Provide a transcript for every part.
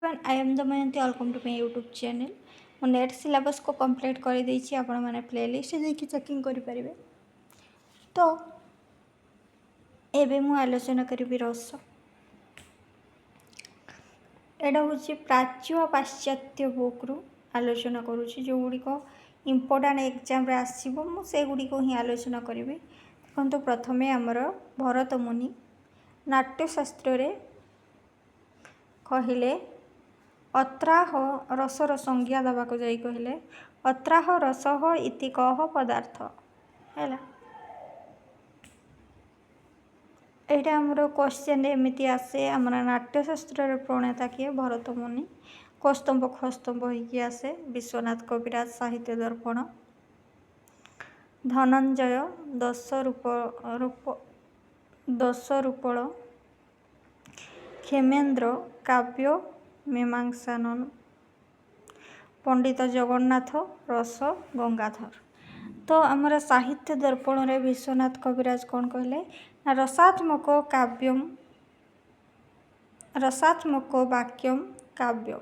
I am Damayanti welcome to my YouTube channel. मो NET syllabus को complete कर देछि आपण माने प्लेलिस्ट देखि चेकिंग करि परिबे। तो एबे मु आलोचना करिबि रस। एडा होछि प्राच्य और पाश्चात्य बुक रु आलोचना करूछि जो गुडी को इंपोर्टेंट एग्जाम रे आसीबो मु से गुडी को ही आलोचना करिबि। देखंतु प्रथमे हमर भरत मुनि नाट्यशास्त्र रे कहिले अत्राह रसर संज्ञा दबा को जाई कहले अत्राह रसह इति कह पदार्थ हैला। एटा हमरो क्वेश्चन एमिति आसे हमर नाट्यशास्त्र रे प्रणेता किए भरत मुनि कस्तंभ खस्तंभ होइकी आसे विश्वनाथ कविराज साहित्य दर्पण धनंजय दश रूपल क्षेमेन्द्र काव्य मीमांसानन पंडित जगन्नाथ रस गंगाधर। तो आमर साहित्य दर्पण रे विश्वनाथ कविराज कौन कहले ना रसात्मक काव्यम रसात्मक वाक्यम काव्य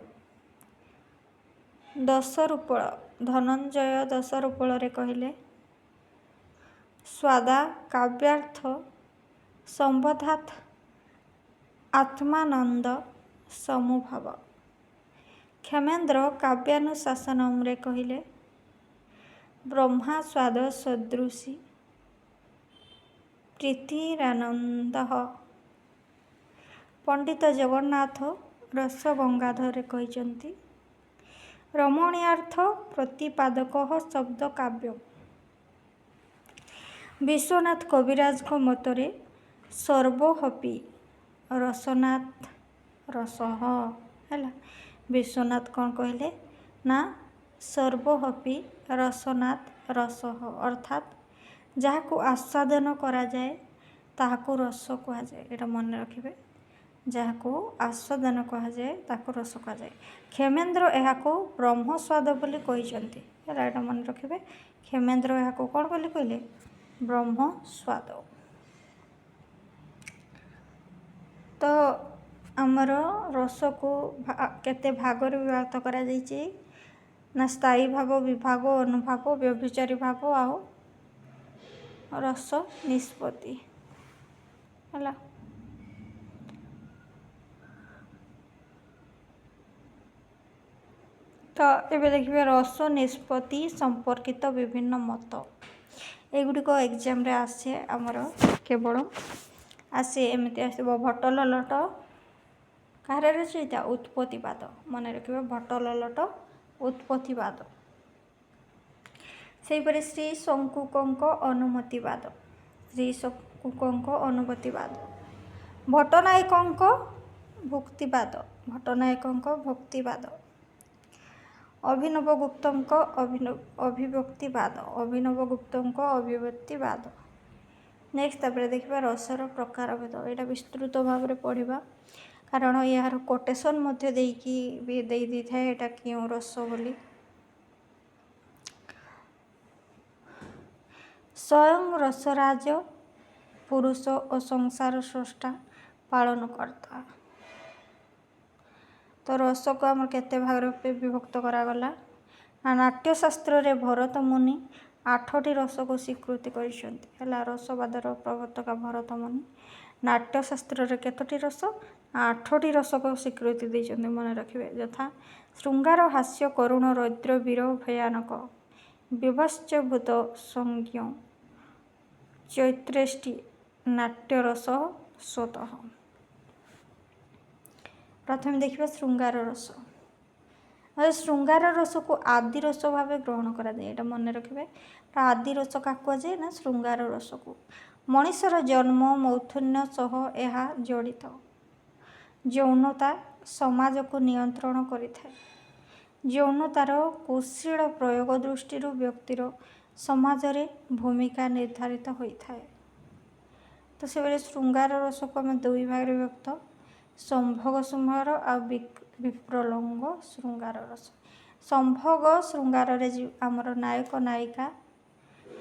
दश रूपल धनंजय दश रूपल रे कहले स्वादा काव्यार्थ संबोधात आत्मानंद समूभाव। क्षेमेन्द्र काव्यानुशासनम रे कहले ब्रह्मा स्वाद सदृशी प्रीतिरानंद। पंडित जगन्नाथ रस गंगाधर कहते रमणीयार्थ प्रतिपादक शब्द काव्य। विश्वनाथ कविराज को मतरे सर्वोहपि रसनाथ रसह है। विश्वनाथ कौन कहले ना सर्वोहपि रसनाथ रसह अर्थात जहाँ को आस्वादन करा जाए ताहाको रस कहा जाए। एटा मन रखिबे जहाँ को आस्वादन कहा जाए ताको रस कहा जाए। क्षेमेन्द्र एहाको ब्रह्म स्वाद बोली कहिसंती हैला। एटा मन रखिबे क्षेमेन्द्र एहाको कौन बोली कहले ब्रह्म स्वाद। तो आमर रस को केते भाग रे विभक्त करा जायछि ना स्थायी भाव विभाग अनुभाव व्यभिचारी भाव आओ रस निष्पत्ति हैला। तो ये देखिए रस निष्पत्ति संपर्कित विभिन्न मत एगुड़िक एग्जाम रे आसे आमर केवल आसे एमती आसब भट्ट ललट कहार रचयिता उत्पत्तिवाद मन रखिए भट्ट ललट उत्पत्तिवाद। सेहीपरि श्री शंकुकंक अनुमतिवाद श्री शंकुकंक अनुमतिवाद भट्टनायकंक भुक्तिवाद भट्टनायकंक भुक्तिवाद अभिनव गुप्तंक अभिव्यक्तिवाद अभिनव गुप्तंक अभिव्यक्तिवाद। नेक्स्ट तापर देखिबा रसर प्रकार भेद एटा विस्तृत भाव में पढ़िबा कारण यार कोटेशन मध्य देकी भी देई दी थाए एटा क्यों रस बोली। स्वयं रसराज पुरुष और संसार स्रष्टा पालन करता। तो रस को आम केते भाग में विभक्त करागला ना नाट्यशास्त्र रे भरत मुनि 8टी रस को स्वीकृति करिसेंती हैला। रसवादर प्रवर्तक भरत मुनि नाट्यशास्त्र रे केतोटी रस 8टी रस को स्वीकृति देइछन्ती मन रखिबे यथा श्रृंगार हास्य करुण रौद्र वीर भयानक विभत्सभूत संज्ञ चैत्रेष्टि नाट्यरस स्वतः। प्रथम देखिए श्रृंगार रस श्रृंगार रस को आदि रस भाव ग्रहण करा जाए एटा मन रखिबे। आदि रस का जाए ना श्रृंगार रस को मनुष्यर जन्म मौथुन्य सह एहा जड़ित यौनता समाज को नियंत्रण करिथाए। यौनतार कुशील प्रयोग दृष्टि व्यक्तिर समाज रे भूमिका निर्धारित होता है। तो से श्रृंगार रस को आम दुई भाग में विभक्त संभोग श्रृंगार आ विप्रलंग श्रृंगार रस। संभोग श्रृंगार रे आमर नायक नायिका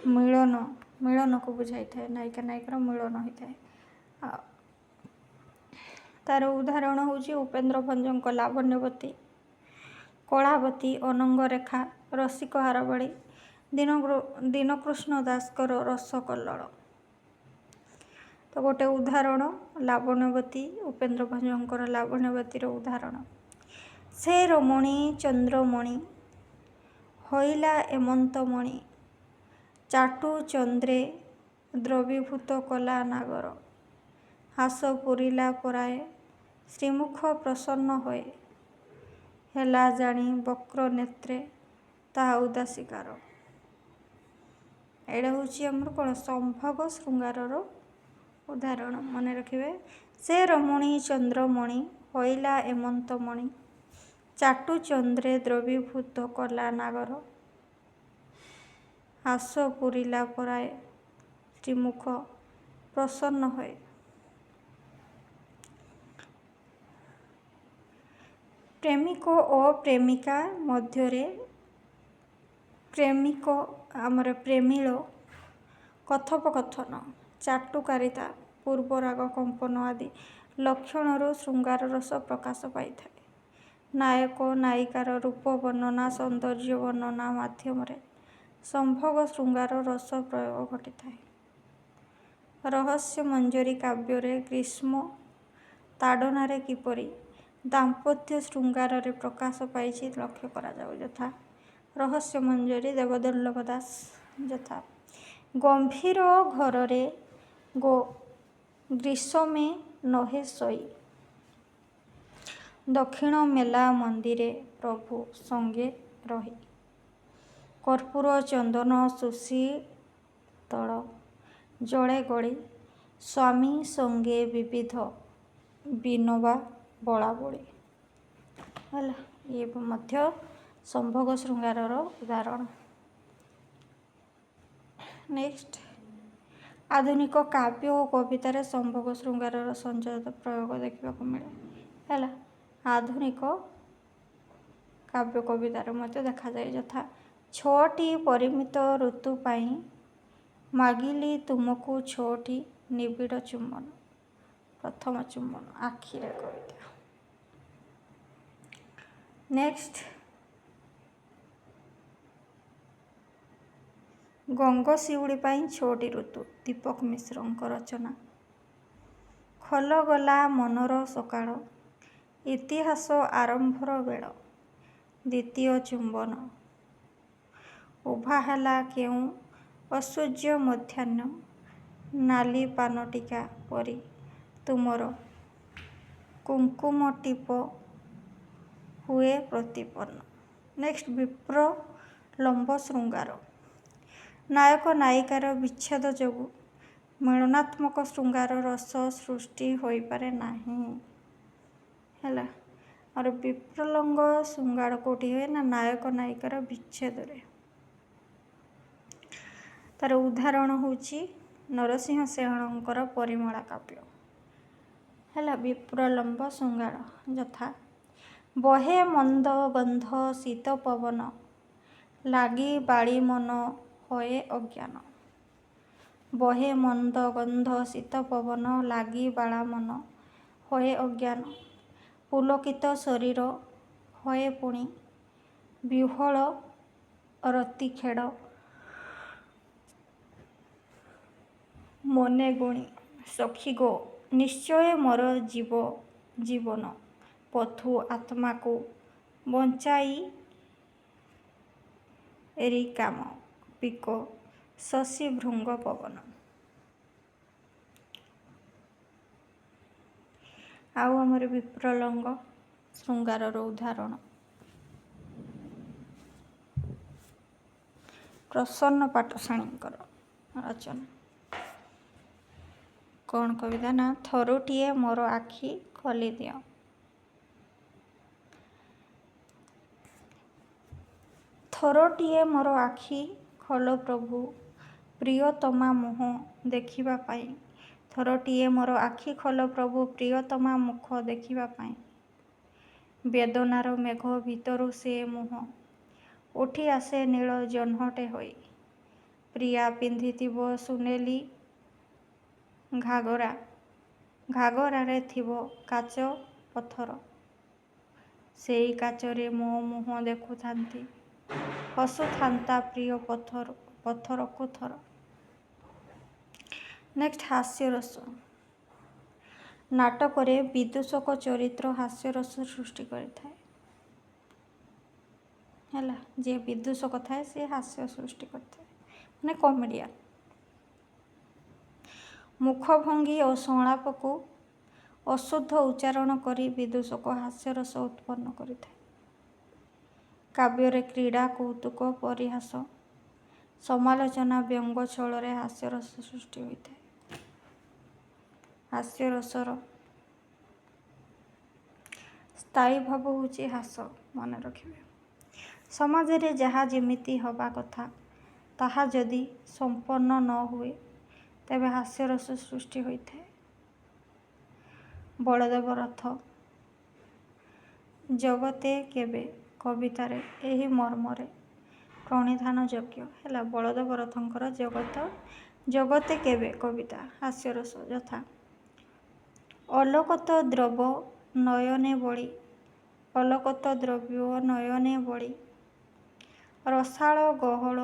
मिलन को बुझाई थाए नायिका नायिकार मिलन होता है। ତାର ଉଦାହରଣ ହେଉଛି ଉପେନ୍ଦ୍ର ଭଞ୍ଜଙ୍କ ଲାବଣ୍ୟବତୀ, କଳାବତୀ, ଅନଙ୍ଗରେଖା, ରସିକ ହାରବାଳୀ, ଦୀନକୃଷ୍ଣ ଦାସଙ୍କର ରସକଲ୍ଲୋଳ। ତ ଗୋଟେ ଉଦାହରଣ ଲାବଣ୍ୟବତୀ, ଉପେନ୍ଦ୍ର ଭଞ୍ଜଙ୍କର ଲାବଣ୍ୟବତୀର ଉଦାହରଣ। ସେ ରମଣୀ ଚନ୍ଦ୍ରମଣି ହଇଲା ଏମନ୍ତମଣି, ଚାଟୁ ଚନ୍ଦ୍ରେ ଦ୍ରବୀଭୂତ କଲା ନାଗର, ହାସ ପୂରିଲା ପରାଏ ଶ୍ରୀମୁଖ ପ୍ରସନ୍ନ ହୋଏ, ହେଲା ଜାଣି ବକ୍ର ନେତ୍ରେ ତାହା ଉଦାସୀକାର। ଏଇଟା ହେଉଛି ଆମର କ'ଣ ସମ୍ଭୋଗ ଶୃଙ୍ଗାରର ଉଦାହରଣ। ମନେ ରଖିବେ, ସେ ରମଣୀ ଚନ୍ଦ୍ରମଣି ହଇଲା ଏମନ୍ତମଣି, ଚାଟୁ ଚନ୍ଦ୍ରେ ଦ୍ରବୀଭୂତ କଲା ନାଗର, ହାସ ପୂରିଲା ପରାଏ ଶ୍ରୀମୁଖ ପ୍ରସନ୍ନ ହୋଏ। ପ୍ରେମିକ ଓ ପ୍ରେମିକା ମଧ୍ୟରେ ପ୍ରେମିଳ କଥୋପକଥନ, ଚାଟୁକାରିତା, ପୂର୍ବରାଗ କମ୍ପନ ଆଦି ଲକ୍ଷଣରୁ ଶୃଙ୍ଗାର ରସ ପ୍ରକାଶ ପାଇଥାଏ। ନାୟକ ନାୟିକାର ରୂପ ବର୍ଣ୍ଣନା, ସୌନ୍ଦର୍ଯ୍ୟ ବର୍ଣ୍ଣନା ମାଧ୍ୟମରେ ସମ୍ଭୋଗ ଶୃଙ୍ଗାର ରସ ପ୍ରୟୋଗ ଘଟିଥାଏ। ରହସ୍ୟମଞ୍ଜରୀ କାବ୍ୟରେ ଗ୍ରୀଷ୍ମ ତାଡ଼ନାରେ କିପରି ଦାମ୍ପତ୍ୟ ଶୃଙ୍ଗାରରେ ପ୍ରକାଶ ପାଇଛି ଲକ୍ଷ୍ୟ କରାଯାଉ। ଯଥା ରହସ୍ୟମଞ୍ଜରୀ ଦେବଦୁର୍ଲ୍ଲଭ ଦାସ। ଯଥା ଗମ୍ଭୀର ଘରରେ ଗ୍ରୀଷମେ ନହେ ଶୋଇ, ଦକ୍ଷିଣ ମେଲା ମନ୍ଦିରେ ପ୍ରଭୁ ସଙ୍ଗେ ରହି, କର୍ପୂର ଚନ୍ଦନ ସୁଶୀତଳ ଜଳେ ଗଳି, ସ୍ୱାମୀ ସଙ୍ଗେ ବିବିଧ ବିନୋବା ବୋଳାବୋଳି। ହେଲା, ଇଏ ମଧ୍ୟ ସମ୍ଭୋଗ ଶୃଙ୍ଗାରର ଉଦାହରଣ। ନେକ୍ସଟ, ଆଧୁନିକ କାବ୍ୟ ଓ କବିତାରେ ସମ୍ଭୋଗ ଶୃଙ୍ଗାରର ସଂଯତ ପ୍ରୟୋଗ ଦେଖିବାକୁ ମିଳେ। ହେଲା, ଆଧୁନିକ କାବ୍ୟ କବିତାରେ ମଧ୍ୟ ଦେଖାଯାଏ। ଯଥା ଛଅଟି ପରିମିତ ଋତୁ ପାଇଁ ମାଗିଲି ତୁମକୁ ଛଅଟି ନିବିଡ଼ ଚୁମ୍ବନ। ପ୍ରଥମ ଚୁମ୍ବନ ଆଖିରେ କବିତା। ନେକ୍ସଟ, ଗଙ୍ଗଶିଉଳି ପାଇଁ ଛଅଟି ଋତୁ, ଦୀପକ ମିଶ୍ରଙ୍କ ରଚନା। ଖୋଲଗଲା ମନର ସକାଳ, ଇତିହାସ ଆରମ୍ଭର ବେଳ, ଦ୍ୱିତୀୟ ଚୁମ୍ବନ। ଉଭା ହେଲା କେଉଁ ଅସୂର୍ଯ୍ୟ ମଧ୍ୟାହ୍ନ, ନାଲି ପାନଟିକା ପରି ତୁମର କୁଙ୍କୁମ ଟିପ ହୁଏ ପ୍ରତିପନ୍ନ। ନେକ୍ସଟ, ବିପ୍ରଲମ୍ବ ଶୃଙ୍ଗାର। ନାୟକ ନାୟିକାର ବିଚ୍ଛେଦ ଯୋଗୁଁ ମିଳନାତ୍ମକ ଶୃଙ୍ଗାର ରସ ସୃଷ୍ଟି ହୋଇପାରେ ନାହିଁ। ହେଲା, ଆଉ ବିପ୍ରଲମ୍ବ ଶୃଙ୍ଗାର କେଉଁଠି ହୁଏ ନା ନାୟକ ନାୟିକାର ବିଚ୍ଛେଦରେ। ତାର ଉଦାହରଣ ହେଉଛି ନରସିଂହ ଶେଣଙ୍କର ପରିମଳା କାବ୍ୟ। ହେଲା, ବିପ୍ରଲମ୍ବ ଶୃଙ୍ଗାର। ଯଥା ବହେ ମନ୍ଦ ଗନ୍ଧ ଶୀତ ପବନ, ଲାଗି ବାଳି ମନ ହୋଏ ଅଜ୍ଞାନ। ବହେ ମନ୍ଦ ଗନ୍ଧ ଶୀତ ପବନ, ଲାଗି ବାଳା ମନ ହୋଏ ଅଜ୍ଞାନ। ପୁଲକିତ ଶରୀର ହୋଏ ପୁଣି ବିହ୍ୱଳ ରତି ଖେଳ, ମନେ ଗୁଣି ସଖୀ ଗୋ ନିଶ୍ଚୟ ମୋର ଜୀବନ ପଥୁ ଆତ୍ମାକୁ ବଞ୍ଚାଇ ରି କାମ ପିକ ଶଶୀ ଭୃଙ୍ଗ ପବନ। ଆଉ ଆମର ବିପ୍ରଲମ୍ବ ଶୃଙ୍ଗାରର ଉଦାହରଣ ପ୍ରସନ୍ନ ପାଟଶାଣୀଙ୍କର ରଚନା। କ'ଣ କବିତା ନା ଥରୁଟିଏ ମୋର ଆଖି ଖୋଲିଦିଅ। ଥରଟିଏ ମୋର ଆଖି ଖୋଲ ପ୍ରଭୁ, ପ୍ରିୟତମା ମୁହଁ ଦେଖିବା ପାଇଁ। ଥରଟିଏ ମୋର ଆଖି ଖୋଲ ପ୍ରଭୁ, ପ୍ରିୟତମା ମୁଖ ଦେଖିବା ପାଇଁ। ବେଦନାର ମେଘ ଭିତରୁ ସେ ମୁହଁ ଉଠି ଆସେ ନୀଳ ଜହ୍ନଟେ ହୋଇ। ପ୍ରିୟା ପିନ୍ଧିଥିବ ସୁନେଲି ଘାଗରାରେ ଥିବ କାଚ ପଥର, ସେଇ କାଚରେ ମୋ ମୁହଁ ଦେଖୁଥାନ୍ତି, ହସୁଥାନ୍ତା ପ୍ରିୟ ପଥରକୁ ଥର। ନେକ୍ସଟ ହାସ୍ୟରସ। ନାଟକରେ ବିଦୂଷକ ଚରିତ୍ର ହାସ୍ୟରସ ସୃଷ୍ଟି କରିଥାଏ। ହେଲା, ଯିଏ ବିଦୂଷକ ଥାଏ ସେ ହାସ୍ୟ ସୃଷ୍ଟି କରିଥାଏ, ମାନେ କମେଡ଼ିଆନ୍। ମୁଖଭଙ୍ଗୀ ଓ ସଂଳାପକୁ ଅଶୁଦ୍ଧ ଉଚ୍ଚାରଣ କରି ବିଦୂଷକ ହାସ୍ୟରସ ଉତ୍ପନ୍ନ କରିଥାଏ। କାବ୍ୟରେ କ୍ରୀଡ଼ା, କୌତୁକ, ପରିହାସ, ସମାଲୋଚନା, ବ୍ୟଙ୍ଗ ଛଳରେ ହାସ୍ୟରସ ସୃଷ୍ଟି ହୋଇଥାଏ। ହାସ୍ୟରସର ସ୍ଥାୟୀ ଭାବ ହେଉଛି ହ୍ରାସ। ମନେ ରଖିବେ, ସମାଜରେ ଯାହା ଯେମିତି ହେବା କଥା ତାହା ଯଦି ସମ୍ପନ୍ନ ନ ହୁଏ ତେବେ ହାସ୍ୟରସ ସୃଷ୍ଟି ହୋଇଥାଏ। ବଳଦେବ ରଥ। ଜଗତେ କେବେ କବିତାରେ ଏହି ମର୍ମରେ ପ୍ରଣିଧାନ ଯୋଗ୍ୟ। ହେଲା, ବଳଦେବ ରଥଙ୍କର ଜଗତେ କେବେ କବିତା ହାସ୍ୟରସ ଯଥା ଅଲୋକତ ଦ୍ରବ ନୟନେ ବଳି, ଅଲୋକତ ଦ୍ରବ୍ୟ ନୟନେ ବଳି, ରସାଳ ଗହଳ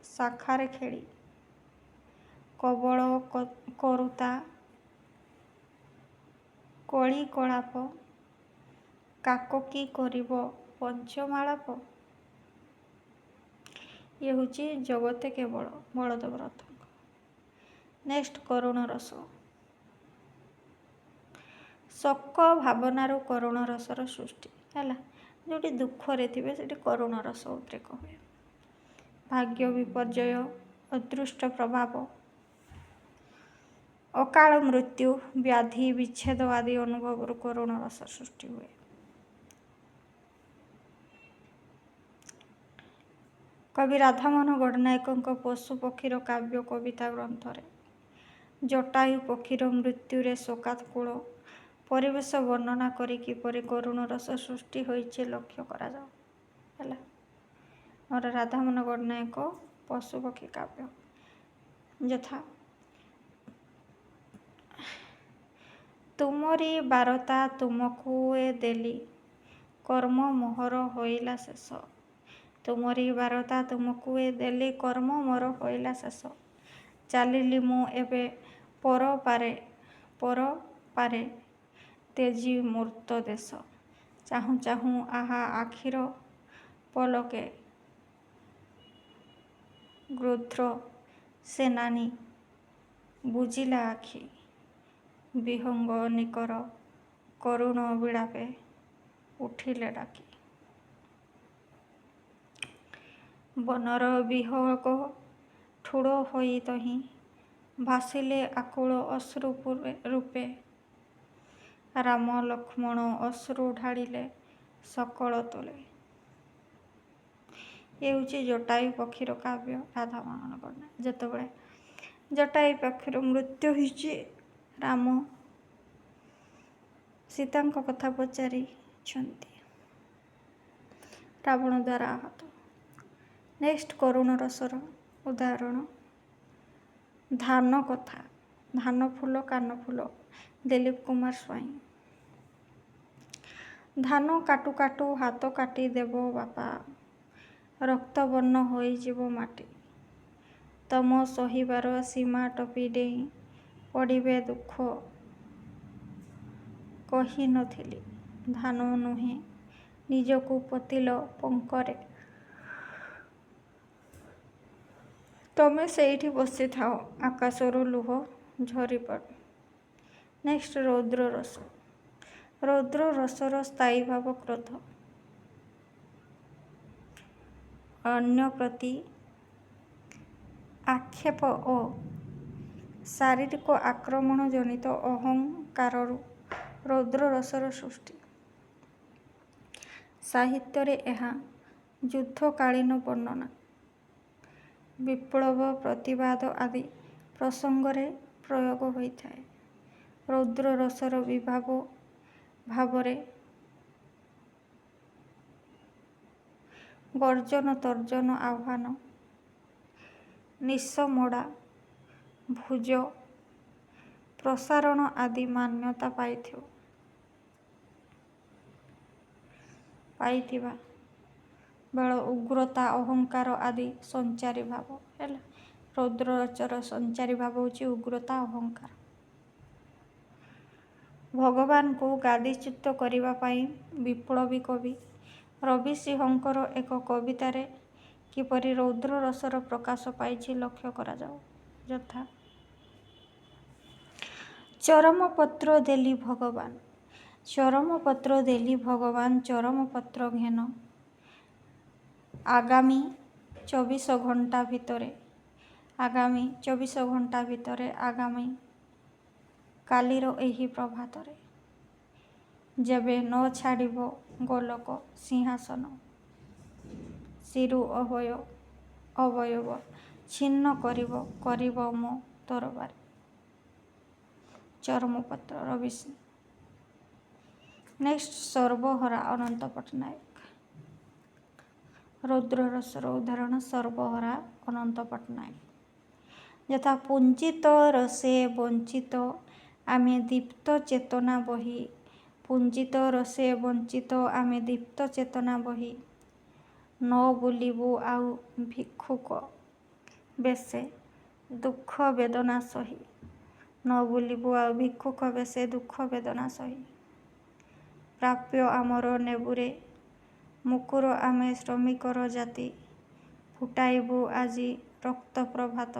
ଶାଖାରେ ଖେଳି, କବଳ କରୁତା କଳି କଳାପ, କାକକି କରିବ ପଞ୍ଚମାଳାପ। ଇଏ ହେଉଛି ଜଗତେ କେବଳ ବଳଦେବ ରଥଙ୍କ। ନେକ୍ସଟ କରୁଣ ରସ। ଶୋକ ଭାବନାରୁ କରୁଣ ରସର ସୃଷ୍ଟି। ହେଲା, ଯେଉଁଠି ଦୁଃଖରେ ଥିବେ ସେଠି କରୁଣ ରସ ଉଦ୍ରେକ ହୁଏ। ଭାଗ୍ୟ ବିପର୍ଯ୍ୟୟ, ଅଦୃଷ୍ଟ ପ୍ରଭାବ, ଅକାଳ ମୃତ୍ୟୁ, ବ୍ୟାଧି ବିଚ୍ଛେଦ ଆଦି ଅନୁଭବରୁ କରୁଣ ରସ ସୃଷ୍ଟି ହୁଏ। କବି ରାଧାମୋହନ ଗଡ଼ନାୟକଙ୍କ ପଶୁ ପକ୍ଷୀର କାବ୍ୟ କବିତା ଗ୍ରନ୍ଥରେ ଜଟାୟୁ ପକ୍ଷୀର ମୃତ୍ୟୁରେ ଶୋକାକୁଳ ପରିବେଶ ବର୍ଣ୍ଣନା କରି କିପରି କରୁଣ ରସ ସୃଷ୍ଟି ହୋଇଛି ଲକ୍ଷ୍ୟ କରାଯାଉ। ହେଲା, ଆମର ରାଧାମୋହନ ଗଡ଼ନାୟକ ପଶୁପକ୍ଷୀ କାବ୍ୟ ଯଥା ତୁମରି ବାରତା ତୁମକୁ ଏ ଦେଲି, କର୍ମ ମୋର ହୋଇଲା ଶେଷ। ତୁମରି ବାରତା ତୁମକୁ ଏ ଦେଲି, କର୍ମ ମୋର ହୋଇଲା ଶେଷ। ଚାଲିଲି ମୁଁ ଏବେ ପର ପାରେ ତେଜି ମୂର୍ତ୍ତ ଦେଶ। ଚାହୁଁ ଚାହୁଁ ଆହା ଆଖିର ପଲକେ ଗୃଧ୍ର ସେନାନୀ ବୁଜିଲା ଆଖି, ବିହଙ୍ଗ ନିକର କରୁଣ ବିଳାପେ ଉଠିଲେ ଡାକି। ବନର ବିହଗ ଠୁଳ ହୋଇ ତହିଁ ଭାସିଲେ ଆକୁଳ ଅଶ୍ରୁ ରୂପେ, ରାମ ଲକ୍ଷ୍ମଣ ଅଶ୍ରୁ ଢାଳିଲେ ସକଳ ତୋଳେ। ଏ ହେଉଛି ଜଟାୟୁ ପକ୍ଷୀର କାବ୍ୟ ରାଧାମୋହନ ଗଡ଼ନାୟକ। ଯେତେବେଳେ ଜଟାୟୁ ପକ୍ଷୀର ମୃତ୍ୟୁ ହୋଇଛି, ରାମ ସୀତାଙ୍କ କଥା ପଚାରିଛନ୍ତି, ରାବଣ ଦ୍ୱାରା ଆହତ। ନେକ୍ସଟ କରୁଣ ରସର ଉଦାହରଣ ଧାନ କଥା। ଧାନ ଫୁଲ କାନ ଫୁଲ, ଦିଲ୍ଲୀପ କୁମାର ସ୍ୱାଇଁ। ଧାନ କାଟୁ କାଟୁ ହାତ କାଟି ଦେବ ବାପା, ରକ୍ତବର୍ଣ୍ଣ ହୋଇଯିବ ମାଟି। ତମ ସହିବାର ସୀମା ଟପି ଡେଇଁ ପଡ଼ିବେ ଦୁଃଖ, କହି ନଥିଲି ଧାନ ନୁହେଁ ନିଜକୁ ପୋତିଲ ପଙ୍କରେ। ତମେ ସେଇଠି ବସିଥାଅ, ଆକାଶରୁ ଲୁହ ଝରିପଡ଼ୁ। ନେକ୍ସଟ ରୌଦ୍ର ରସ। ରୌଦ୍ର ରସର ସ୍ଥାୟୀ ଭାବ କ୍ରୋଧ, ଅନ୍ୟ ପ୍ରତି ଆକ୍ଷେପ ଓ ଶାରୀରିକ ଆକ୍ରମଣ ଜନିତ ଅହଙ୍କାରରୁ ରୌଦ୍ର ରସର ସୃଷ୍ଟି। ସାହିତ୍ୟରେ ଏହା ଯୁଦ୍ଧକାଳୀନ ବର୍ଣ୍ଣନା, ବିପ୍ଳବ, ପ୍ରତିବାଦ ଆଦି ପ୍ରସଙ୍ଗରେ ପ୍ରୟୋଗ ହୋଇଥାଏ। ରୌଦ୍ର ରସର ବିଭାବ ଭାବରେ ଗର୍ଜନ ତର୍ଜନ ଆହ୍ୱାନ, ନିଶ ମୋଡ଼ା ଭୁଜ ପ୍ରସାରଣ ଆଦି ମାନ୍ୟତା ପାଇଥିବା ବେଳ ଉଗ୍ରତା ଅହଙ୍କାର ଆଦି ସଞ୍ଚାରୀ ଭାବ ହେଲା। ରୌଦ୍ରରସର ସଞ୍ଚାରୀ ଭାବ ହେଉଛି ଉଗ୍ରତା ଅହଙ୍କାର। ଭଗବାନଙ୍କୁ ଗାଦିଚ୍ୟୁତ କରିବା ପାଇଁ ବିପ୍ଳବୀ କବି ରବି ସିଂହଙ୍କର ଏକ କବିତାରେ କିପରି ରୌଦ୍ର ରସର ପ୍ରକାଶ ପାଇଛି ଲକ୍ଷ୍ୟ କରାଯାଉ। ଯଥା ଚରମପତ୍ର ଦେଲି ଭଗବାନ, ଚରମପତ୍ର ଦେଲି ଭଗବାନ, ଚରମପତ୍ର ଘେନ ଆଗାମୀ 24 ଘଣ୍ଟା ଭିତରେ, ଆଗାମୀ 24 ଘଣ୍ଟା ଭିତରେ, ଆଗାମୀ କାଲିର ଏହି ପ୍ରଭାତରେ, ଯେବେ ନ ଛାଡ଼ିବ ଗୋଲକ ସିଂହାସନ, ଶିରୁ ଅବୟବ ଛିନ୍ନ କରିବ ମୋ ତରବାରୀ। ଚରମପତ୍ର ରବି ସିଂ। ନେକ୍ସଟ ସର୍ବହରା ଅନନ୍ତ ପଟ୍ଟନାୟକ। ରୌଦ୍ରରସର ଉଦାହରଣ ସର୍ବହରା ଅନନ୍ତ ପଟ୍ଟନାୟକ। ଯଥା ପୁଞ୍ଜିତ ରସେ ବଞ୍ଚିତ ଆମେ ଦୀପ୍ତ ଚେତନା ବହି, ପୁଞ୍ଜିତ ରସେ ବଞ୍ଚିତ ଆମେ ଦୀପ୍ତ ଚେତନା ବହି, ନ ବୁଲିବୁ ଆଉ ଭିକ୍ଷୁକ ବେଶେ ଦୁଃଖ ବେଦନା ସହି, ନ ବୁଲିବୁ ଆଉ ଭିକ୍ଷୁକ ବେଶେ ଦୁଃଖ ବେଦନା ସହି, ପ୍ରାପ୍ୟ ଆମର ନେବୁରେ ମୁକୁର ଆମେ ଶ୍ରମିକର ଜାତି, ଫୁଟାଇବୁ ଆଜି ରକ୍ତ ପ୍ରଭାତ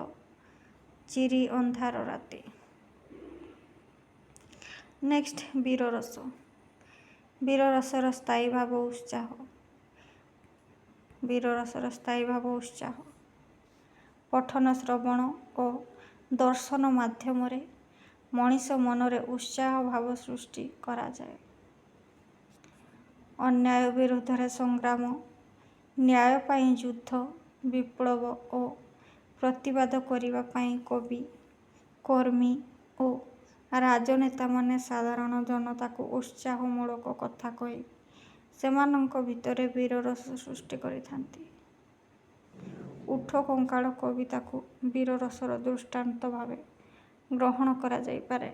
ଚିରି ଅନ୍ଧାର ରାତି। ନେକ୍ସଟ ବୀରରସ। ବୀରରସର ସ୍ଥାୟୀ ଭାବ ଉତ୍ସାହ। ବୀରରସର ସ୍ଥାୟୀ ଭାବ ଉତ୍ସାହ। ପଠନ ଶ୍ରବଣ ଓ ଦର୍ଶନ ମାଧ୍ୟମରେ ମଣିଷ ମନରେ ଉତ୍ସାହ ଭାବ ସୃଷ୍ଟି କରାଯାଏ। ଅନ୍ୟାୟ ବିରୁଦ୍ଧରେ ସଂଗ୍ରାମ, ନ୍ୟାୟ ପାଇଁ ଯୁଦ୍ଧ, ବିପ୍ଳବ ଓ ପ୍ରତିବାଦ କରିବା ପାଇଁ କବି, କର୍ମୀ ଓ ରାଜନେତାମାନେ ସାଧାରଣ ଜନତାକୁ ଉତ୍ସାହମୂଳକ କଥା କହି ସେମାନଙ୍କ ଭିତରେ ବୀରରସ ସୃଷ୍ଟି କରିଥାନ୍ତି। ଉଠ କଙ୍କାଳ କବିତାକୁ ବୀରରସର ଦୃଷ୍ଟାନ୍ତ ଭାବେ ଗ୍ରହଣ କରାଯାଇପାରେ।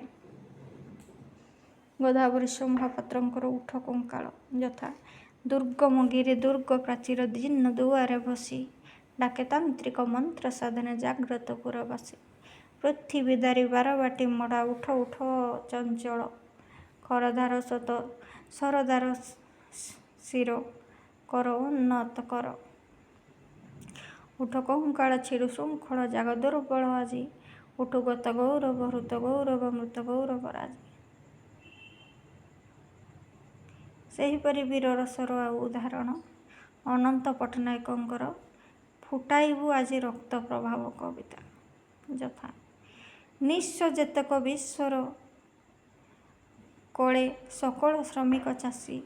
ଗୋଦାବରୀଶ ମହାପାତ୍ରଙ୍କର ଉଠ କଙ୍କାଳ। ଯଥା ଦୁର୍ଗମ ଗିରି ଦୁର୍ଗ ପ୍ରାଚୀର ଦୀର୍ଣ୍ଣ ଦୁଆରେ ବସି, ଡାକେ ତାନ୍ତ୍ରିକ ମନ୍ତ୍ର ସାଧନେ ଜାଗ୍ରତ ପୁରବାସୀ, ପୃଥିବୀ ଦାରି ବାରବାଟୀ ମଡ଼ା ଉଠ ଉଠ ଚଞ୍ଚଳ କରଧାର ସରଦାର ଶିର କର ଉନ୍ନତ କର। ଉଠ କଙ୍କାଳ ଛିଡ଼ୁ ଶୃଙ୍ଖଳ ଜାଗ ଦୁର୍ବଳ ଆଜି, ଉଠୁ ଗତ ଗୌରବ ହୃତ ଗୌରବ ମୃତ ଗୌରବ ରାଜି। ସେହିପରି ବୀରରସର ଆଉ ଉଦାହରଣ ଅନନ୍ତ ପଟ୍ଟନାୟକଙ୍କର ଫୁଟାଇବୁ ଆଜି ରକ୍ତ ପ୍ରଭାବ କବିତା। ଯଥା ନିଃସ୍ୱ ଯେତକ ବିଶ୍ୱର କଳେ ସକଳ ଶ୍ରମିକ ଚାଷୀ,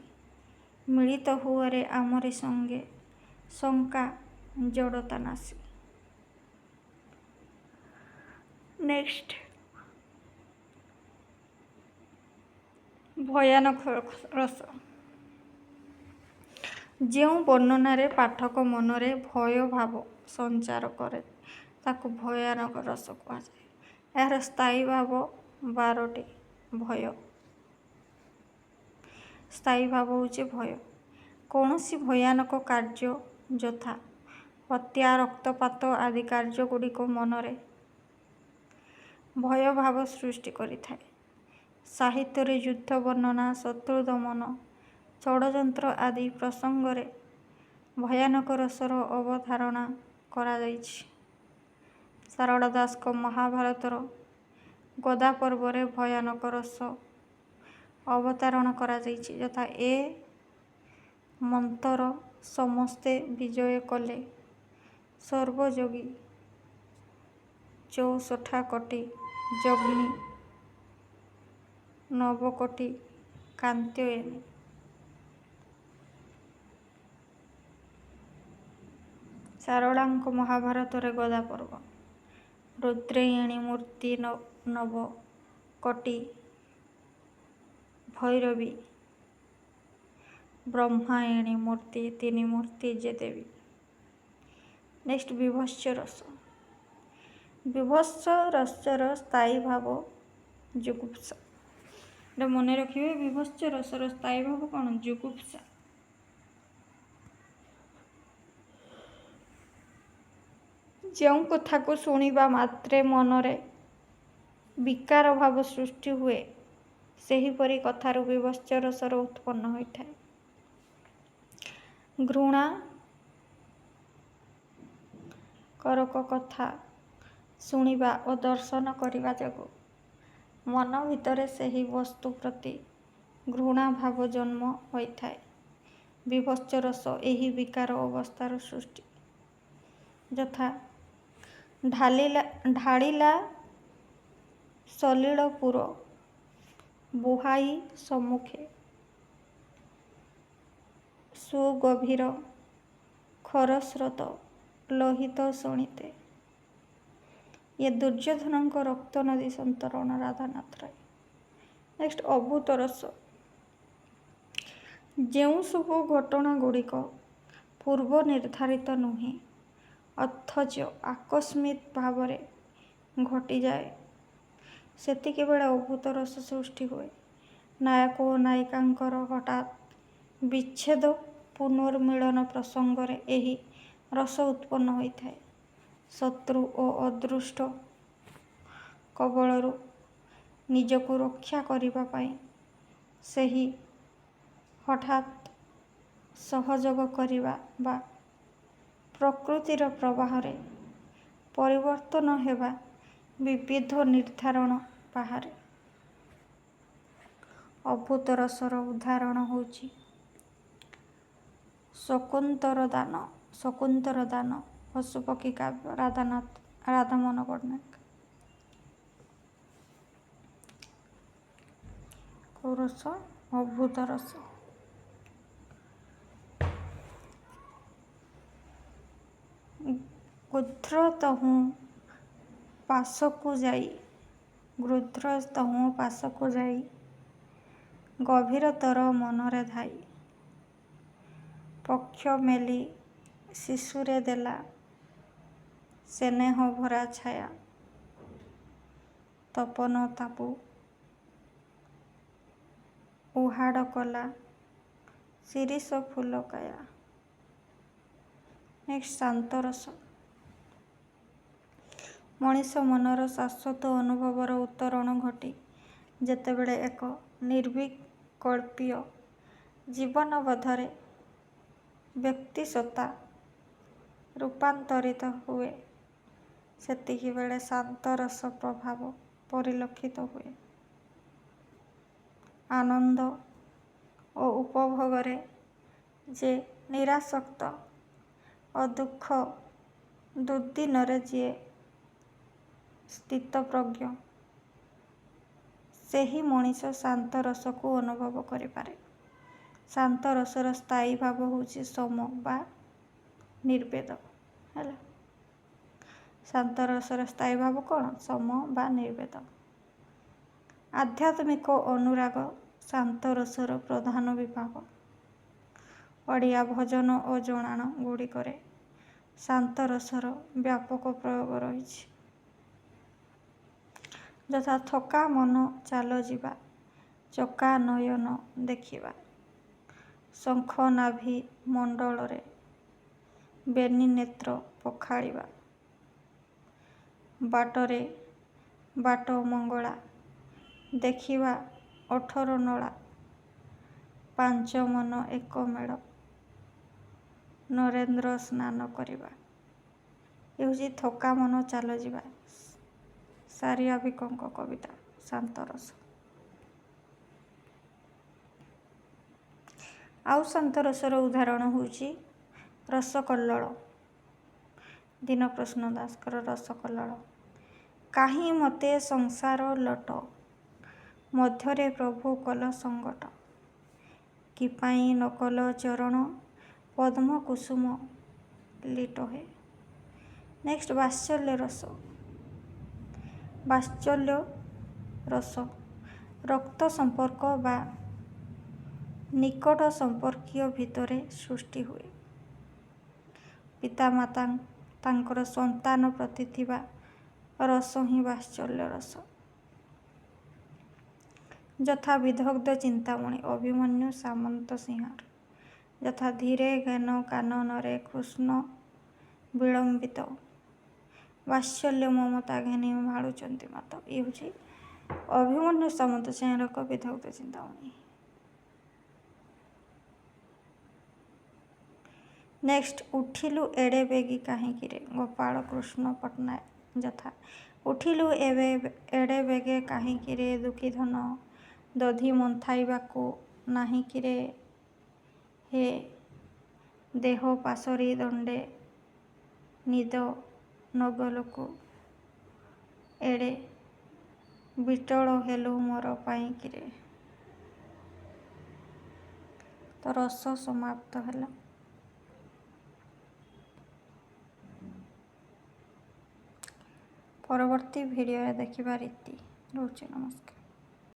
ମିଳିତ ହୁଅରେ ଆମରି ସଙ୍ଗେ ଶଙ୍କା ଜଡ଼ତା ନାଶୀ। ନେକ୍ସଟ ଭୟାନକ ରସ। ଯେଉଁ ବର୍ଣ୍ଣନାରେ ପାଠକ ମନରେ ଭୟ ଭାବ ସଞ୍ଚାର କରେ ତାକୁ ଭୟାନକ ରସ କୁହାଯାଏ। ଏହାର ସ୍ଥାୟୀ ଭାବ 12ଟି। ଭୟ। ସ୍ଥାୟୀ ଭାବ ହେଉଛି ଭୟ। କୌଣସି ଭୟାନକ କାର୍ଯ୍ୟ ଯଥା ହତ୍ୟା, ରକ୍ତପାତ ଆଦି କାର୍ଯ୍ୟଗୁଡ଼ିକ ମନରେ ଭୟ ଭାବ ସୃଷ୍ଟି କରିଥାଏ। ସାହିତ୍ୟରେ ଯୁଦ୍ଧ ବର୍ଣ୍ଣନା, ଶତ୍ରୁ ଦମନ, ଷଡ଼ଯନ୍ତ୍ର ଆଦି ପ୍ରସଙ୍ଗରେ ଭୟାନକ ରସର ଅବଧାରଣା କରାଯାଇଛି। ସାରଳା ଦାସଙ୍କ ମହାଭାରତର ଗଦା ପର୍ବରେ ଭୟାନକ ରସ ଅବତାରଣ କରାଯାଇଛି। ଯଥା ଏ ମନ୍ତର ସମସ୍ତେ ବିଜୟ କଲେ ସର୍ବଯୋଗୀ, 64 କୋଟି ଯଜ୍ଞୀ ନବକୋଟି କାତ୍ୟାୟନୀ। ସାରଳାଙ୍କ ମହାଭାରତରେ ଗଦା ପର୍ବ। ରୁଦ୍ରାୟଣୀ ମୂର୍ତ୍ତି ନବ କୋଟି ଭୈରବୀ, ବ୍ରହ୍ମାୟଣୀ ମୂର୍ତ୍ତି 3 ମୂର୍ତ୍ତି ଯେ ଦେବୀ। ନେକ୍ସଟ ବିଭତ୍ସ ରସ। ବିଭତ୍ସ ରସର ସ୍ଥାୟୀ ଭାବ जुगुप्सा। ଏଟା ମନେ ରଖିବେ, ବିଭତ୍ସ ରସର ସ୍ଥାୟୀ ଭାବ କ'ଣ? जुगुप्सा। ଯେଉଁ କଥାକୁ ଶୁଣିବା ମାତ୍ରେ ମନରେ ବିକାର ଭାବ ସୃଷ୍ଟି ହୁଏ, ସେହିପରି କଥାରୁ ବିଭତ୍ସ ରସର ଉତ୍ପନ୍ନ ହୋଇଥାଏ। ଘୃଣା କରକ କଥା ଶୁଣିବା ଓ ଦର୍ଶନ କରିବା ଯୋଗୁଁ ମନ ଭିତରେ ସେହି ବସ୍ତୁ ପ୍ରତି ଘୃଣା ଭାବ ଜନ୍ମ ହୋଇଥାଏ। ବିଭତ୍ସ ରସ ଏହି ବିକାର ଅବସ୍ଥାର ସୃଷ୍ଟି। ଯଥା ଢାଳିଲା ସଲିଳ ପୁର ବୁହାଇ ସମ୍ମୁଖେ, ସୁଗଭୀର ଖରସ୍ରୋତ ଲୋହିତ ଶୁଣିତେ। ଇଏ ଦୁର୍ଯ୍ୟୋଧନଙ୍କ ରକ୍ତ ନଦୀ ସନ୍ତରଣ ରାଧାନାଥ ରାୟ। ନେକ୍ସଟ ଅଭୂତ ରସ। ଯେଉଁ ସବୁ ଘଟଣା ଗୁଡ଼ିକ ପୂର୍ବ ନିର୍ଦ୍ଧାରିତ ନୁହେଁ ଅଥଚ ଆକସ୍ମିକ ଭାବରେ ଘଟିଯାଏ, ସେତିକିବେଳେ ଅଭୂତ ରସ ସୃଷ୍ଟି ହୁଏ। ନାୟକ ଓ ନାୟିକାଙ୍କର ହଠାତ୍ ବିଚ୍ଛେଦ ପୁନର୍ମିଳନ ପ୍ରସଙ୍ଗରେ ଏହି ରସ ଉତ୍ପନ୍ନ ହୋଇଥାଏ। ଶତ୍ରୁ ଓ ଅଦୃଷ୍ଟ କବଳରୁ ନିଜକୁ ରକ୍ଷା କରିବା ପାଇଁ ସେହି ହଠାତ୍ ସହଯୋଗ କରିବା ବା ପ୍ରକୃତିର ପ୍ରବାହରେ ପରିବର୍ତ୍ତନ ହେବା ବିବିଧ ନିର୍ଦ୍ଧାରଣ ବାହାରେ। ଅଭୂତ ରସର ଉଦାହରଣ ହେଉଛି ଶକୁନ୍ତର ଦାନ, ପଶୁପକ୍ଷୀ କାବ୍ୟ, ରାଧାମୋହନ ପଟ୍ଟନାୟକ। କୋଉ ରସ? ଅଭୂତ ରସ। ଗୃଧ୍ର ତହୁଁ ପାଶକୁ ଯାଇ ଗଭୀରତର ମନରେ ଧାଇ, ପକ୍ଷ ମେଲି ଶିଶୁରେ ଦେଲା ସ୍ନେହ ଭରା ଛାୟା, ତପନ ତାପୁ ଉହାଡ଼ କଲା ଶିରୀଷ ଫୁଲ କାୟା। ନେକ୍ସଟ ଶାନ୍ତ ରସ। ମଣିଷ ମନର ଶାଶ୍ୱତ ଅନୁଭବର ଉତ୍ତରଣ ଘଟି ଯେତେବେଳେ ଏକ ନିର୍ବିକଳ୍ପୀୟ ଜୀବନବୋଧରେ ବ୍ୟକ୍ତିସତ୍ତା ରୂପାନ୍ତରିତ ହୁଏ, ସେତିକିବେଳେ ଶାନ୍ତ ରସ ପ୍ରଭାବ ପରିଲକ୍ଷିତ ହୁଏ। ଆନନ୍ଦ ଓ ଉପଭୋଗରେ ଯେ ନିରାସକ୍ତ, ଅଦୁଃଖ ଦୁର୍ଦ୍ଦିନରେ ଯିଏ ସ୍ଥିତପ୍ରଜ୍ଞ, ସେହି ମଣିଷ ଶାନ୍ତ ରସକୁ ଅନୁଭବ କରିପାରେ। ଶାନ୍ତ ରସର ସ୍ଥାୟୀ ଭାବ ହେଉଛି ସମ ବା ନିର୍ବେଦ। ହେଲା, ଶାନ୍ତ ରସର ସ୍ଥାୟୀ ଭାବ କ'ଣ? ସମ ବା ନିର୍ବେଦ। ଆଧ୍ୟାତ୍ମିକ ଅନୁରାଗ ଶାନ୍ତ ରସର ପ୍ରଧାନ ବିଭାଗ। ଓଡ଼ିଆ ଭଜନ ଓ ଜଣାଣ ଗୁଡ଼ିକରେ ଶାନ୍ତ ରସର ବ୍ୟାପକ ପ୍ରୟୋଗ ରହିଛି। ଯଥା ଥକା ମନ ଚାଲ ଯିବା, ଚକା ନୟନ ଦେଖିବା, ଶଙ୍ଖ ନାଭି ମଣ୍ଡଳରେ ବେନି ନେତ୍ର ପଖାଳିବା, ବାଟରେ ବାଟ ମଙ୍ଗଳା ଦେଖିବା 18 ନଳା, ପାଞ୍ଚ ମନ ଏକ ମେଳ ନରେନ୍ଦ୍ର ସ୍ନାନ କରିବା। ଏ ହେଉଛି ଥକା ମନ ଚାଲ ଯିବା, ସାରିଆବିକଙ୍କ କବିତା। ଶାନ୍ତ ରସ। ଆଉ ଶାନ୍ତ ରସର ଉଦାହରଣ ହେଉଛି ରସକଲ୍ଲୋଳ। ଦୀନପ୍ରଶ୍ନ ଦାସଙ୍କର ରସକଲ୍ଲୋଳ। କାହିଁ ମୋତେ ସଂସାର ଲୋଟ, ମଧ୍ୟରେ ପ୍ରଭୁ କଲ ସଙ୍ଗଟ, କି ପାଇଁ ନ କଲ ଚରଣ ପଦ୍ମ କୁସୁମ ଲିଟୋହେ। ନେକ୍ସଟ ବାତ୍ସଲ୍ୟ ରସ। ବାତ୍ସଲ୍ୟ ରସ ରକ୍ତ ସମ୍ପର୍କ ବା ନିକଟ ସମ୍ପର୍କୀୟ ଭିତରେ ସୃଷ୍ଟି ହୁଏ। ପିତାମାତା ତାଙ୍କର ସନ୍ତାନ ପ୍ରତି ଥିବା ରସ ହିଁ ବାତ୍ସଲ୍ୟ ରସ। ଯଥା ବିଦଗ୍ଧ ଚିନ୍ତାମଣି ଅଭିମନ୍ୟୁ ସାମନ୍ତ ସିଂହାର। ଯଥା ଧୀରେ ଜ୍ଞାନ କାନନରେ କୃଷ୍ଣ ବିଳମ୍ବିତ ବାତ୍ସଲ୍ୟ ମମତା ଘେନି ମାଳୁଛନ୍ତି ମାତ। ଇଏ ହେଉଛି ଅଭିମନ୍ୟୁ ସାମନ୍ତ ସିଂହାରଙ୍କ ବିଦଗ୍ଧ ଚିନ୍ତାମଣି। ନେକ୍ସଟ ଉଠିଲୁ ଏଡ଼େ ବେଗି କାହିଁକିରେ ଗୋପାଳ କୃଷ୍ଣ ପଟ୍ଟନାୟକ। ଯଥା ଉଠିଲୁ ଏଡ଼େ ବେଗେ କାହିଁକିରେ ଦୁଃଖୀଧନ ଦଧି ମନ୍ଥାଇବାକୁ ନାହିଁକିରେ ହେ ଦେହ ପାଶୋରି ଦଣ୍ଡେ ନିଦ ନଗଲକୁ ଏଡ଼େ ବିଟଳ ହେଲୁ ମୋର ପାଇଁକିରେ। ତ ରସ ସମାପ୍ତ ହେଲା। ପରବର୍ତ୍ତୀ ଭିଡ଼ିଓରେ ଦେଖିବା ରୀତି। ରହୁଛି, ନମସ୍କାର।